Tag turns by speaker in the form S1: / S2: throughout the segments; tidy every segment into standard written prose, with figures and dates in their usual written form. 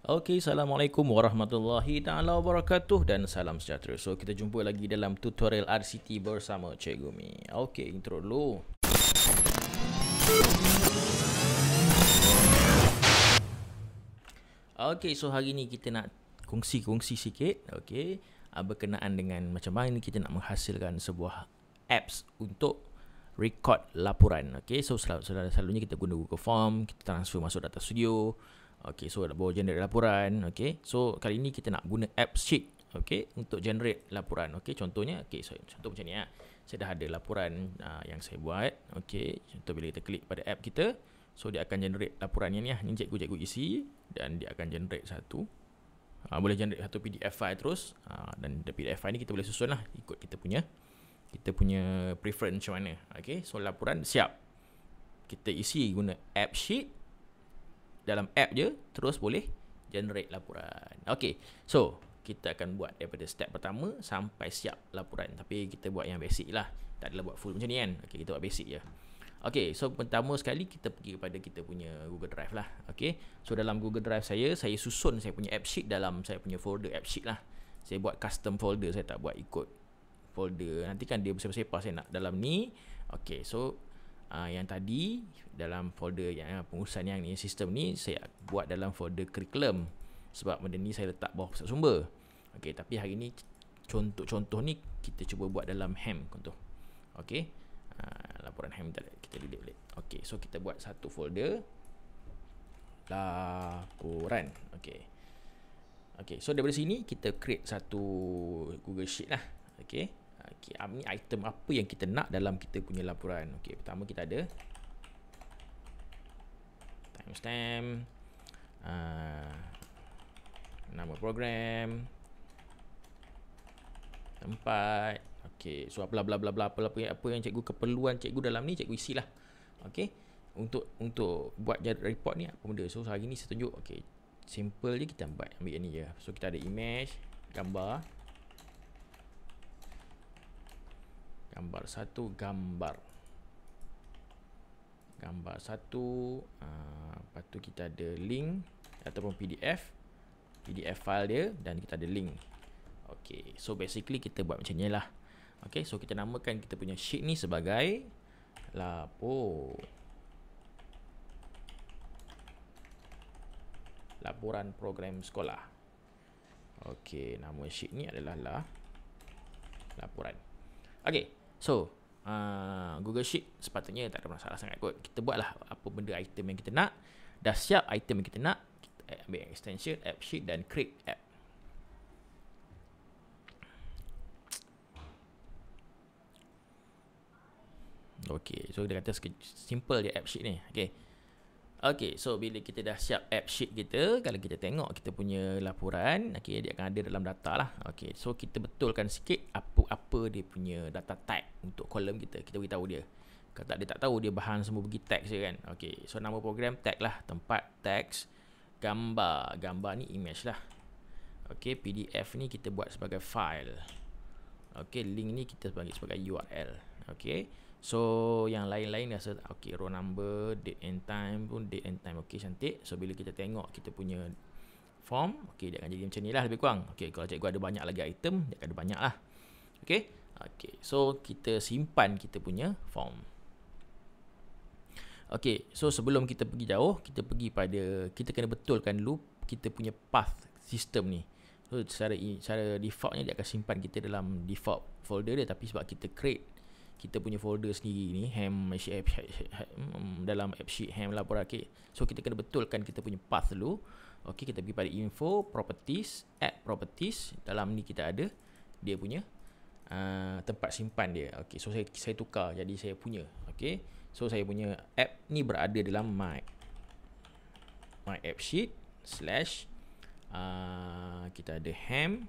S1: Okey, Assalamualaikum warahmatullahi taala wabarakatuh dan salam sejahtera. So, kita jumpa lagi dalam tutorial RCT bersama Cikgu Mi. Okey, intro dulu. Okey, so hari ni kita nak kongsi-kongsi sikit, okey, berkenaan dengan macam mana kita nak menghasilkan sebuah apps untuk record laporan. Okey, so selalunya kita guna Google Form, kita transfer masuk data studio. Okey, so baru generate laporan. Okey, so kali ni kita nak guna app sheet, okey, untuk generate laporan. Okey, contohnya, okey, so contoh macam ni ya. Saya dah ada laporan yang saya buat. Okey, contoh bila kita klik pada app kita, so dia akan generate laporan ni ya. Ni cikgu isi dan dia akan generate satu. Boleh generate satu PDF file terus. Dan PDF file ni kita boleh susun lah ikut kita punya preference macam mana. Okey, so laporan siap. Kita isi guna app sheet. Dalam app je terus boleh generate laporan. Okey, so kita akan buat daripada step pertama sampai siap laporan. Tapi kita buat yang basic lah. Tak adalah buat full macam ni kan. Okey, kita buat basic je. Okey, so pertama sekali kita pergi kepada kita punya Google Drive lah. Okey, so dalam Google Drive saya susun saya punya app sheet dalam saya punya folder app sheet lah. Saya buat custom folder, saya tak buat ikut folder. Nanti kan dia bersepah-sepah saya nak dalam ni. Okey, so yang tadi dalam folder yang pengurusan yang ni, sistem ni saya buat dalam folder curriculum sebab benda ni saya letak bawah pusat sumber. Okey, tapi hari ni contoh ni kita cuba buat dalam HAM contoh. Okey, laporan HAM kita delete balik. Okey, so kita buat satu folder laporan. Okey, so daripada sini kita create satu Google Sheet lah. Okey, ni item apa yang kita nak dalam kita punya laporan. Okey, pertama kita ada timestamp, nama program, tempat. Okey, so bla bla bla bla apa yang cikgu keperluan cikgu dalam ni cikgu isilah. Okey, untuk buat report ni apa benda. So hari ni saya tunjuk. Okey, simple je, kita ambil yang ni je. So kita ada image, gambar satu, gambar satu, lepas tu kita ada link ataupun PDF file dia dan kita ada link. Okey, so basically kita buat macam ni lah. Okey, so kita namakan kita punya sheet ni sebagai laporan program sekolah. Okey, nama sheet ni adalah laporan. Okey, so Google Sheet sepatutnya tak ada masalah sangat kot. Kita buatlah apa benda item yang kita nak. Dah siap item yang kita nak, kita ambil extension app sheet dan create app. Okey, so kita kata simple je app sheet ni. Okey, so bila kita dah siap app sheet kita, kalau kita tengok kita punya laporan, okey, dia akan ada dalam data lah. Okey, so kita betulkan sikit apa dia punya data tag untuk kolom kita. Kita beritahu dia. Kalau dia tak tahu, dia bahan semua bagi tag je kan. Okey, so nama program tag lah, tempat teks, gambar ni image lah. Okey, PDF ni kita buat sebagai file. Okey, link ni kita bagi sebagai URL. Okey, so yang lain-lain rasa okey, row number, date and time pun date and time. Okey, cantik. So bila kita tengok kita punya form, okey, dia akan jadi macam ni lah lebih kurang. Okey, kalau cikgu ada banyak lagi item, dia akan ada banyak lah. Okey, so kita simpan kita punya form. Okey, so sebelum kita pergi jauh, kita kena betulkan dulu kita punya path system ni. So secara defaultnya dia akan simpan kita dalam default folder dia, tapi sebab kita create kita punya folder sendiri ni, dalam app sheet HAM laporan. Okay, so kita kena betulkan kita punya path dulu. Okey, kita pergi pada info, properties, app properties. Dalam ni kita ada dia punya tempat simpan dia. Okey, so saya tukar jadi saya punya. Okey, so saya punya app ni berada dalam my app sheet slash kita ada ham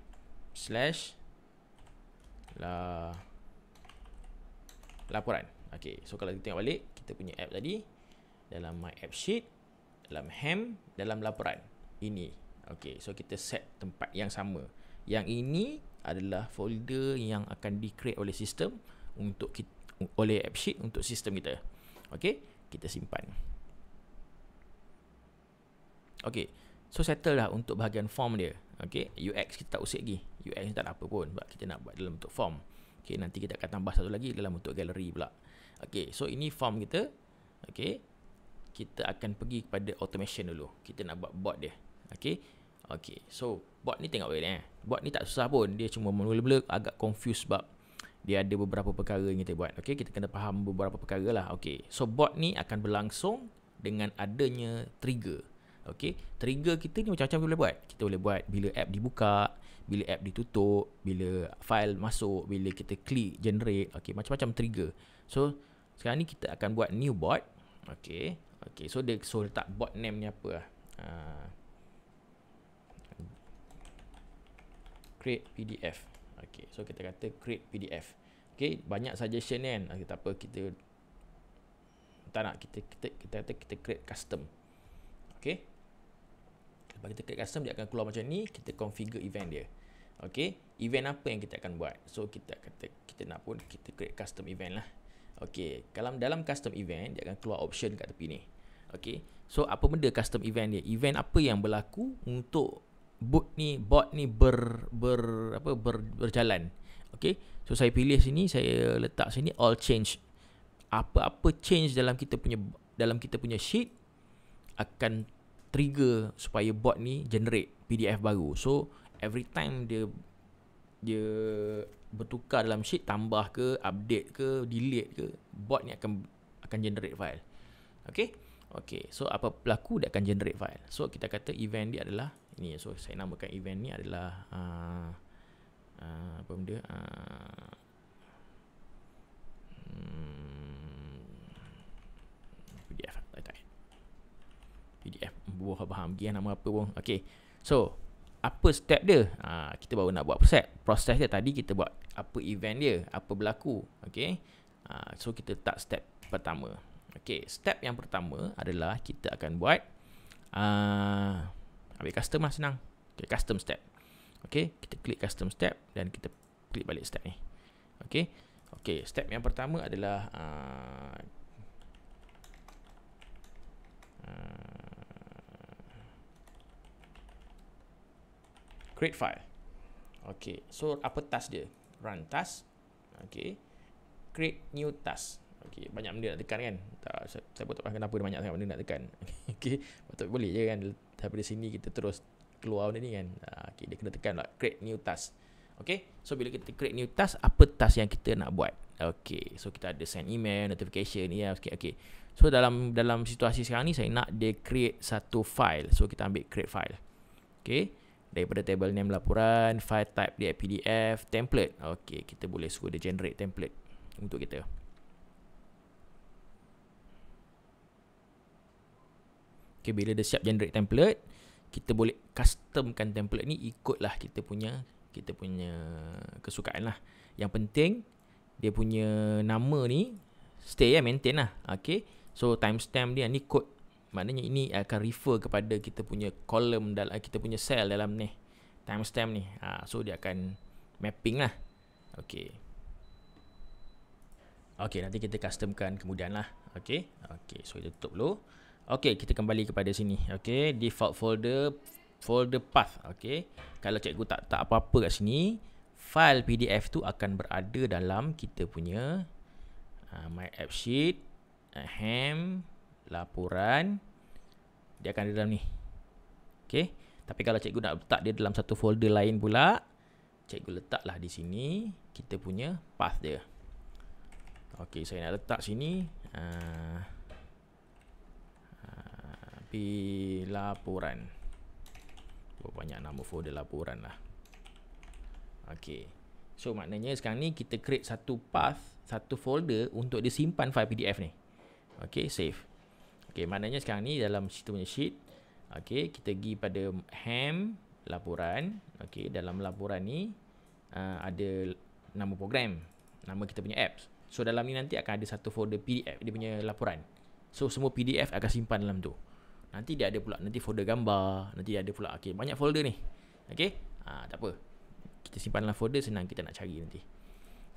S1: slash laporan. Okey, so kalau kita tengok balik kita punya app tadi dalam my app sheet, dalam ham, dalam laporan ini. Okey, so kita set tempat yang sama. Yang ini adalah folder yang akan di-create oleh sistem oleh app sheet untuk sistem kita. Okey, kita simpan. Okey, So settle dah untuk bahagian form dia. Okay, UX kita tak usik lagi. UX ni tak ada apa pun sebab kita nak buat dalam bentuk form. Okay, nanti kita akan tambah satu lagi dalam bentuk gallery pula. Okay, so ini form kita. Okay, kita akan pergi kepada automation dulu. Kita nak buat bot dia. Okay, okay, so bot ni tengok ni. Bot ni tak susah pun. Dia cuma mula-mula agak confused sebab dia ada beberapa perkara yang kita buat. Okay, kita kena faham beberapa perkara lah. Okay, so bot ni akan berlangsung dengan adanya trigger. Okay, trigger kita ni macam-macam boleh buat. Kita boleh buat bila app dibuka, bila app ditutup, bila file masuk, bila kita klik generate. Okay, macam-macam trigger. So sekarang ni kita akan buat new bot. Okay, okay, so letak bot name ni apa lah. Create PDF. Okay, so kita kata create PDF. Okay, banyak suggestion ni kan. Tak apa, kita tak nak, kita kata kita create custom. Okay, lepas kita create custom, dia akan keluar macam ni. Kita configure event dia. Okay, event apa yang kita akan buat? So kita kata kita nak pun kita create custom event lah. Okay, kalau dalam custom event dia akan keluar option kat tepi ni. Okay, so apa benda custom event dia? Event apa yang berlaku untuk bot ni berjalan. Okay, so saya pilih sini, saya letak sini all change. Apa-apa change dalam kita punya sheet akan trigger supaya bot ni generate PDF baru. So every time dia bertukar dalam sheet, tambah ke, update ke, delete ke, bot ni akan generate file. Okay, okay, so apa berlaku, dia akan generate file. So kita kata event dia adalah ini. So saya namakan event ni adalah apa benda, PDF buah faham dia nama apa pun. Okay, so apa step dia? Kita baru nak buat proses dia. Tadi kita buat apa event dia, apa berlaku. Okay, so kita letak step pertama. Okay, step yang pertama adalah kita akan buat ambil custom lah, senang. Okay, custom step. Okay, kita klik custom step dan kita klik balik step ni. Okay, okay, step yang pertama adalah create file. Okay, so apa task dia? Run task. Okay, create new task. Okay, banyak benda nak tekan kan? Saya pun tak faham kenapa dia banyak sangat benda nak tekan. Okay, patut boleh je kan daripada sini kita terus keluar benda ni kan. Okay, dia kena tekan lah create new task. Okay, so bila kita create new task, apa task yang kita nak buat? Okay, so kita ada send email, notification, ya. Okay, okay. So dalam situasi sekarang ni saya nak dia create satu file. So kita ambil create file. Okay, daripada table name laporan, file type dia PDF, template. Okay, kita boleh suruh dia generate template untuk kita. Okay, bila dia siap generate template, kita boleh customkan template ni ikutlah kita punya kesukaan lah. Yang penting dia punya nama ni stay ya, maintain lah. Okay, so timestamp dia ni code, maknanya ini akan refer kepada kita punya column dalam kita punya cell dalam ni timestamp ni. So dia akan mapping lah. Okay, okay, nanti kita customkan kemudian lah. Okay, okay, so kita tutup dulu. Okay, kita kembali kepada sini. Okay, default folder path. Okay, kalau cikgu tak apa-apa kat sini, file PDF tu akan berada dalam kita punya my app sheet, ham, laporan. Dia akan ada dalam ni. Okay, tapi kalau cikgu nak letak dia dalam satu folder lain pula, cikgu letaklah di sini kita punya path dia. Okay, saya nak letak sini laporan. Banyak nama folder laporan lah. Okay, so maknanya sekarang ni kita create satu path, satu folder untuk disimpan file PDF ni. Okay, save. Okay, maknanya sekarang ni dalam situ punya sheet. Okay, kita pergi pada ham laporan. Okay, dalam laporan ni ada nama program, nama kita punya apps. So dalam ni nanti akan ada satu folder PDF dia punya laporan. So semua PDF akan simpan dalam tu. Nanti dia ada pula nanti folder gambar, nanti ada pula banyak folder ni. Okey, tak apa. Kita simpan dalam folder, senang kita nak cari nanti.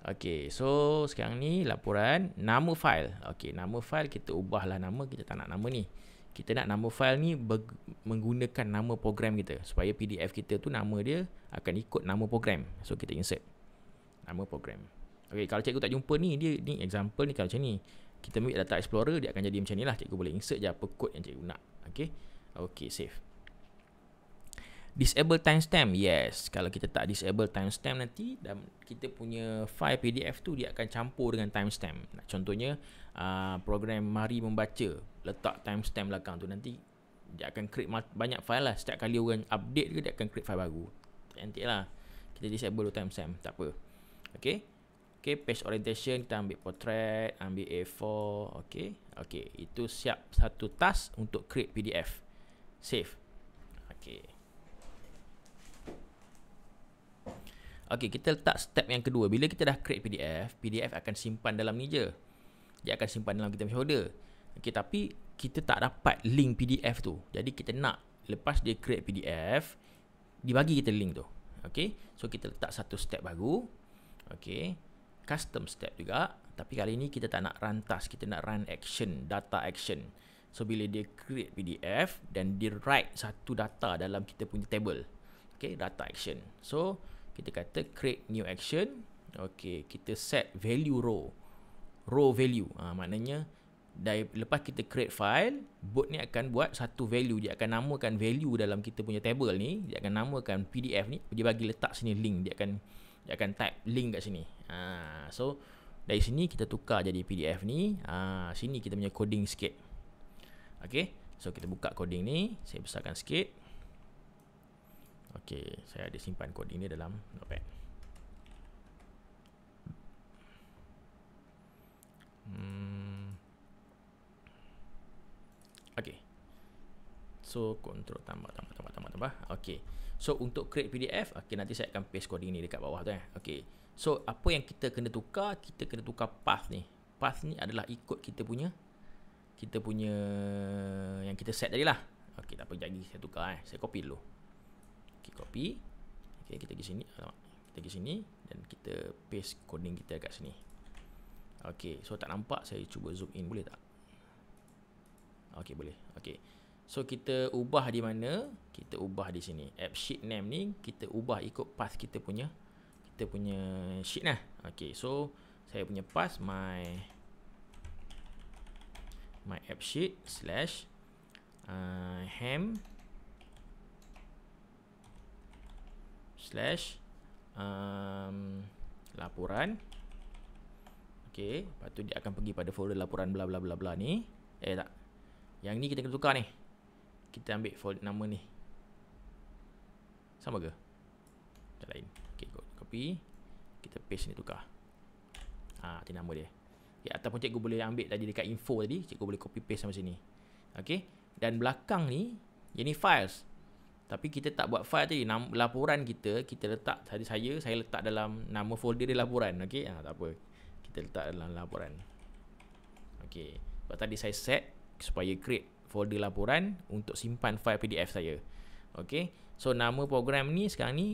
S1: Okey, so sekarang ni laporan, nama file. Okey, nama file kita ubahlah nama, kita tak nak nama ni. Kita nak nama file ni menggunakan nama program kita, supaya PDF kita tu nama dia akan ikut nama program. So kita insert nama program. Okay, kalau cikgu tak jumpa ni, dia ni example ni kalau macam ni. Kita ambil data explorer, dia akan jadi macam ni lah. Cikgu boleh insert je apa kod yang cikgu nak. Okay, okay, save. Disable timestamp. Yes, kalau kita tak disable timestamp nanti, dan kita punya file PDF tu dia akan campur dengan timestamp. Contohnya program mari membaca, letak timestamp belakang tu, nanti dia akan create banyak file lah. Setiap kali orang update ke, dia akan create file baru. Cantik lah. Kita disable timestamp, tak apa. Okay, okay, page orientation kita ambil portrait, ambil A4. Okay, okay, itu siap satu task untuk create PDF. Save. Okay. Okay, kita letak step yang kedua. Bila kita dah create PDF, PDF akan simpan dalam ni je. Dia akan simpan dalam kita punya folder. Okay, tapi kita tak dapat link PDF tu. Jadi kita nak, lepas dia create PDF, dibagi kita link tu. Okay, so kita letak satu step baru. Okay, custom step juga. Tapi kali ni kita tak nak run task, kita nak run action, data action. So bila dia create PDF dan dia write satu data dalam kita punya table. Okay, data action. So kita kata create new action. Okay, kita set value row value. Maknanya lepas kita create file, bot ni akan buat satu value. Dia akan namakan value dalam kita punya table ni. Dia akan namakan PDF ni. Dia bagi letak sini link. Dia akan type link kat sini. So dari sini kita tukar jadi PDF ni. Sini kita punya coding sikit. Okay, so kita buka coding ni. Saya besarkan sikit. Okay, saya ada simpan coding ni dalam notepad. Okay, so control tambah. Okay, so untuk create PDF, okay, nanti saya akan paste coding ni dekat bawah tu. Okay, so apa yang kita kena tukar? Kita kena tukar path ni. Path ni adalah ikut kita punya yang kita set tadi lah. Okay, tak apa, jadi saya tukar. Saya copy dulu. Okay, copy. Okay, kita pergi sini. Kita pergi sini dan kita paste coding kita kat sini. Okay, so tak nampak, saya cuba zoom in, boleh tak? Okay, boleh. Okay, so kita ubah di mana? Kita ubah di sini. App sheet name ni kita ubah ikut path kita punya sheet lah. Okay, so saya punya path my app sheet slash ham slash laporan. Okay, lepas tu dia akan pergi pada folder laporan bla bla bla bla ni. Tak, yang ni kita kena tukar ni. Kita ambil folder nama ni. Sama ke? Tak lain. Okay, copy. Kita paste ni, tukar. Itu nama dia. Okay, ataupun cikgu boleh ambil tadi dekat info tadi, cikgu boleh copy paste sampai sini. Okay, dan belakang ni, yang ni files. Tapi kita tak buat file tadi. Laporan kita letak, tadi saya letak dalam nama folder dia laporan. Okay, tak apa. Kita letak dalam laporan. Okay, sebab tadi saya set supaya create folder laporan untuk simpan file PDF saya. Okay, so nama program ni sekarang ni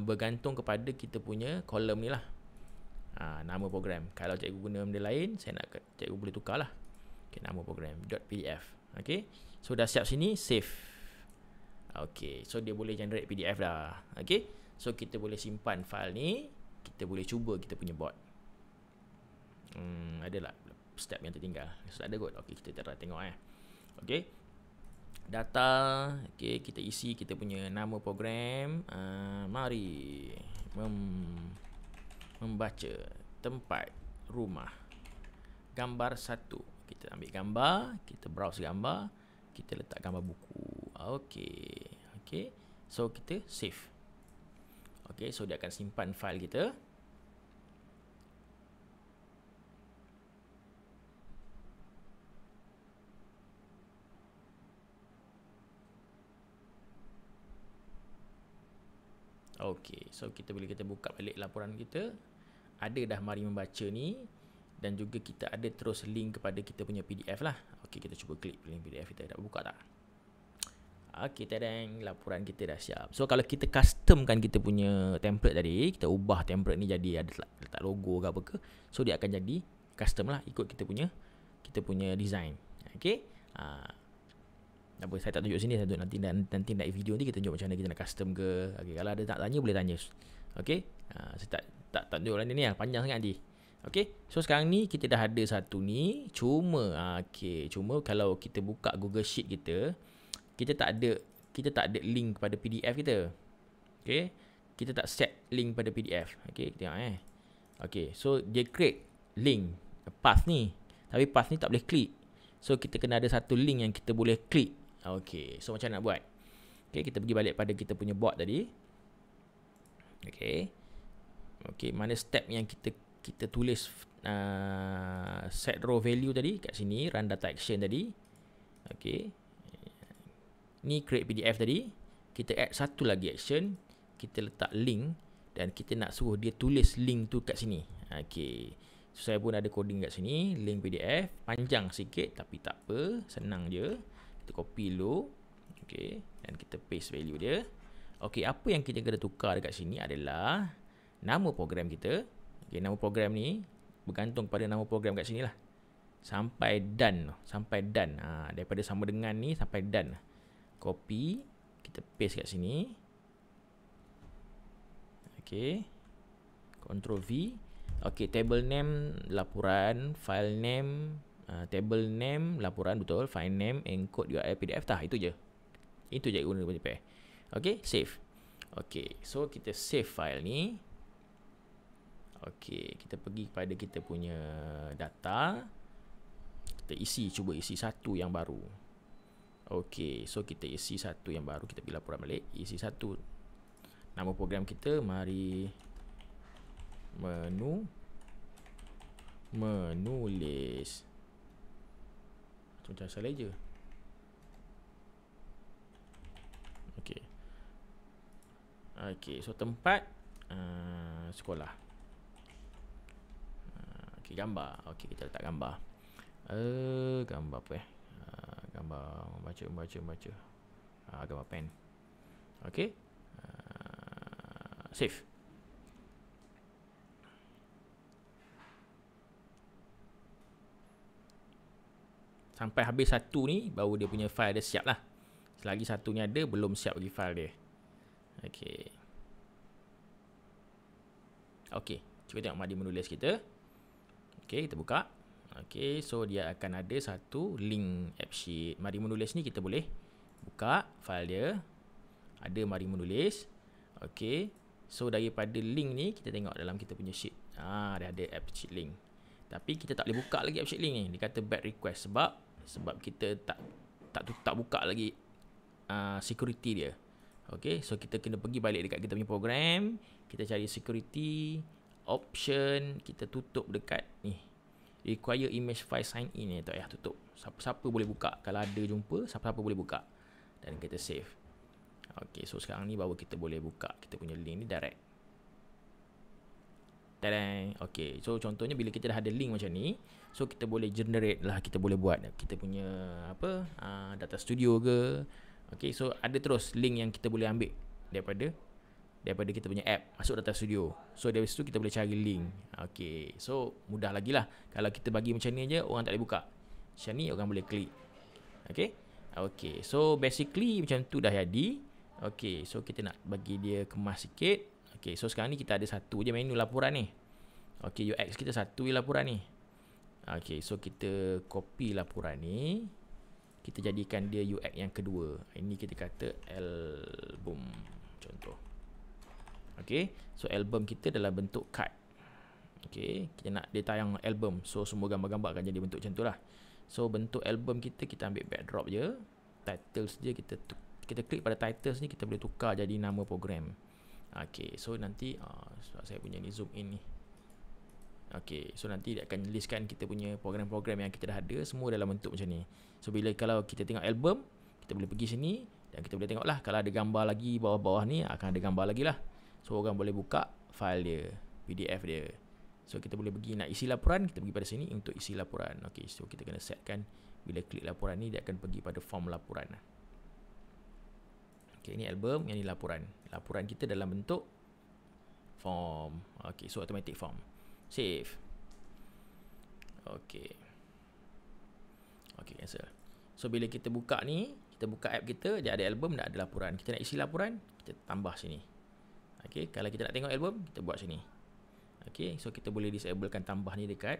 S1: bergantung kepada kita punya kolom ni lah. Nama program. Kalau cikgu guna benda lain, saya nak cikgu boleh tukar lah. Okay, nama program .pdf. Okay, so dah siap sini, save. Okay, so dia boleh generate PDF dah. Okay, so kita boleh simpan file ni. Kita boleh cuba kita punya bot. Adalah step yang tertinggal. So ada kot. Okay, kita tengok Okay, data. Okay, kita isi kita punya nama program. Mari membaca tempat rumah. Gambar 1. Kita ambil gambar, kita browse gambar, kita letak gambar buku. Okay, okay, so kita save. Okay, so dia akan simpan file kita. Okay, so bila kita buka balik laporan kita, ada dah mari membaca ni, dan juga kita ada terus link kepada kita punya PDF lah. Okay, kita cuba klik link PDF kita, dah buka tak? Okay, tadang, laporan kita dah siap. So kalau kita customkan kita punya template tadi, kita ubah template ni jadi ada letak logo ke apa ke, so dia akan jadi custom lah ikut kita punya design. Okay, Apa, saya tak tunjuk sini, saya tunjuk nanti nak video ni kita tunjuk macam mana kita nak custom ke. Okay, kalau ada nak tanya boleh tanya. Okay, saya tak tunjuk lah ni lah, panjang sangat nanti. Okay, so sekarang ni kita dah ada satu ni. Cuma kalau kita buka Google Sheet kita tak ada link pada PDF kita. Okay, kita tak set link pada PDF. Okay, tengok Okay, so dia create link path ni, tapi path ni tak boleh klik. So kita kena ada satu link yang kita boleh klik. Okay, so macam mana nak buat? Okay, kita pergi balik pada kita punya board tadi. Okay, mana step yang kita tulis set row value tadi kat sini, run data action tadi. Okay, ni create PDF tadi. Kita add satu lagi action, kita letak link dan kita nak suruh dia tulis link tu kat sini. Okay, so saya pun ada coding kat sini, link PDF, panjang sikit tapi tak apa, senang je. Kita copy dulu. Okay, dan kita paste value dia. Okay, apa yang kita kena tukar dekat sini adalah nama program kita. Okay, nama program ni bergantung pada nama program kat sini lah. Sampai done. Daripada sama dengan ni sampai done. Copy, kita paste kat sini. Okay, Ctrl V. Okay, table name laporan, file name, table name laporan, betul, file name, encode URL PDF, itu je guna PDF. Okay, save. Okay, so kita save file ni. Okay, kita pergi kepada kita punya data. Kita cuba isi satu yang baru. Okay, so kita isi satu yang baru. Kita pergi laporan balik, isi satu. Nama program kita, mari menulis. Macam salah je. Okay, so tempat sekolah. Okay, gambar. Okay, kita letak gambar. Gambar apa gambar baca. Gambar pen. Okay, save. Sampai habis satu ni baru dia punya file dia siap lah. Selagi satu ni ada, belum siap bagi file dia. Okay, cuba tengok mari menulis kita. Okay, kita buka. Okay, so dia akan ada satu link AppSheet. Mari menulis ni kita boleh buka file dia. Ada mari menulis. Okay, so daripada link ni kita tengok dalam kita punya sheet. Dia ada AppSheet link. Tapi kita tak boleh buka lagi AppSheet link ni. Dia kata bad request sebab kita tak buka lagi security dia. Okay, so kita kena pergi balik dekat kita punya program. Kita cari security option, kita tutup dekat ni require image file sign in ni, tak payah tutup. Siapa boleh buka. Kalau ada jumpa, siapa boleh buka. Dan kita save. Okay, so sekarang ni baru kita boleh buka kita punya link ni direct. Tadang. Okay, so contohnya bila kita dah ada link macam ni, so kita boleh generate lah, kita boleh buat kita punya data studio ke. Okay, so ada terus link yang kita boleh ambil daripada kita punya app, masuk data studio. So dari situ kita boleh cari link. Okay, so mudah lagi lah. Kalau kita bagi macam ni je, orang tak boleh buka. Macam ni orang boleh klik. Okay, so basically macam tu dah jadi. Okay, so kita nak bagi dia kemas sikit. Okay, so sekarang ni kita ada satu je menu laporan ni. Okay, UX kita satu je laporan ni. Okay, so kita copy laporan ni, kita jadikan dia UX yang kedua. Ini kita kata album contoh. Okay, so album kita dalam bentuk card. Okay, kita nak dia tayang album, so semua gambar-gambar akan jadi bentuk macam tu lah. So bentuk album kita ambil backdrop je. Titles je kita klik pada titles ni, kita boleh tukar jadi nama program. Okay, so nanti sebab saya punya ni zoom in ni. Okay, so nanti dia akan listkan kita punya program-program yang kita dah ada, semua dalam bentuk macam ni. So kalau kita tengok album, kita boleh pergi sini dan kita boleh tengok lah, kalau ada gambar lagi bawah-bawah ni akan ada gambar lagi lah. So orang boleh buka file dia, PDF dia. So kita boleh pergi nak isi laporan, kita pergi pada sini untuk isi laporan. Okay, so kita kena setkan bila klik laporan ni dia akan pergi pada form laporan. Okay, ini album, yang ni laporan. Laporan kita dalam bentuk form. Okay, so automatic form. Save. Okay, cancel. So bila kita buka ni, kita kita buka app kita, dia ada album, dah ada laporan. Kita nak isi laporan, kita tambah sini. Okay, kalau kita nak tengok album, kita buat sini. Okay, so kita boleh disablekan tambah ni dekat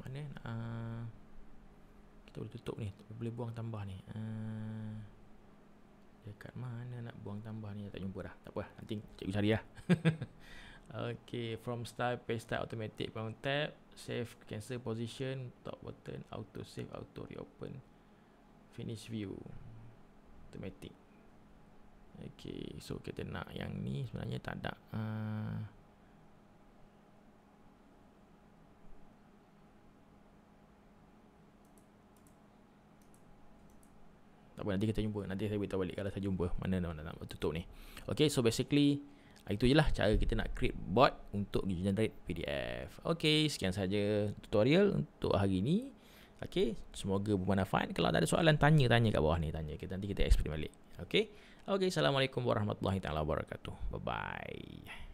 S1: mana kita boleh tutup ni, boleh buang tambah ni. Dekat mana nak buang tambah ni, tak jumpa dah. Tak apa, nanti cikgu cari lah. Okay, from style, paste style, automatic, pound tab, save, cancel position, top button, auto save, auto reopen, finish view, automatic. Okay, so kita nak yang ni sebenarnya tak ada. Tak apa, nanti kita jumpa. Nanti saya beritahu balik kalau saya jumpa mana nak tutup ni. Okay, so basically itu je lah cara kita nak create bot untuk generate PDF. Okay, sekian saja tutorial untuk hari ni. Okay, semoga bermanfaat. Kalau ada soalan, tanya kat bawah ni. Tanya kita, nanti kita explain balik. Okay, Assalamualaikum warahmatullahi wabarakatuh. Bye-bye.